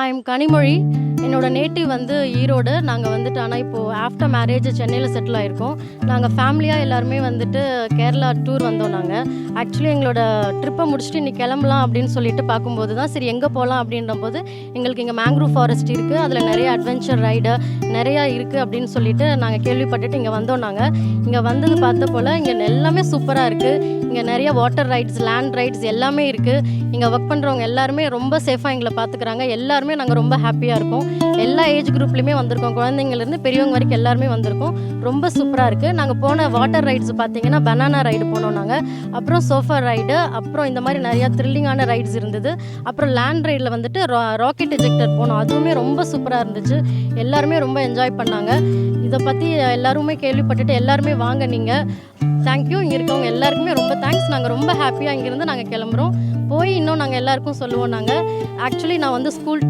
I am Kanimozhi. என்னோட native வந்து ஈரோடு. நாங்கள் வந்துட்டு ஆனால் இப்போது ஆஃப்டர் மேரேஜ் சென்னையில் செட்டில் ஆகிருக்கோம். நாங்கள் ஃபேமிலியாக எல்லாருமே வந்துட்டு கேரளா டூர் வந்தோம். நாங்கள் ஆக்சுவலி எங்களோட ட்ரிப்பை முடிச்சுட்டு இன்றைக்கி கிளம்பலாம் அப்படின்னு சொல்லிட்டு பார்க்கும்போது தான் சரி எங்கே போகலாம் அப்படின்ற போது எங்களுக்கு இங்கே மேங்க்ரூவ் ஃபாரஸ்ட் இருக்குது, அதில் நிறைய அட்வென்ச்சர் ரைடு நிறையா இருக்குது அப்படின்னு சொல்லிட்டு நாங்கள் கேள்விப்பட்டுட்டு இங்கே வந்தோம். நாங்கள் இங்கே வந்தது பார்த்த போல் இங்கே எல்லாமே சூப்பராக இருக்குது. இங்கே நிறைய வாட்டர் ரைட்ஸ், லேண்ட் ரைட்ஸ் எல்லாமே இருக்குது. இங்கே ஒர்க் பண்ணுறவங்க எல்லாருமே ரொம்ப சேஃபாக எங்களை பார்த்துக்கிறாங்க. எல்லாருமே நாங்கள் ரொம்ப ஹாப்பியாக இருக்கோம். எல்லா ஏஜ் குரூப்லேயுமே வந்திருக்கோம், குழந்தைங்கலேருந்து பெரியவங்க வரைக்கும் எல்லாருமே வந்திருக்கோம். ரொம்ப சூப்பராக இருக்குது. நாங்கள் போன வாட்டர் ரைட்ஸ் பார்த்தீங்கன்னா பனானா ரைடு போனோம் நாங்கள், அப்புறம் சோஃபா ரைடு, அப்புறம் இந்த மாதிரி நிறையா த்ரில்லிங்கான ரைட்ஸ் இருந்தது. அப்புறம் லேண்ட் ரைடில் வந்துட்டு ராக்கெட் எஜெக்டர் போனோம், அதுவுமே ரொம்ப சூப்பராக இருந்துச்சு. எல்லாருமே ரொம்ப என்ஜாய் பண்ணாங்க. இதை பற்றி எல்லாருமே கேள்விப்பட்டுட்டு எல்லாருமே வாங்க நீங்கள். தேங்க்யூ. இங்கே இருக்கவங்க எல்லாருக்குமே ரொம்ப தேங்க்ஸ். நாங்கள் ரொம்ப ஹாப்பியாக இங்கேருந்து நாங்கள் கிளம்புறோம். போய் இன்னும் நாங்கள் எல்லாருக்கும் சொல்லுவோம். நாங்கள் ஆக்சுவலி நான் வந்து ஸ்கூல்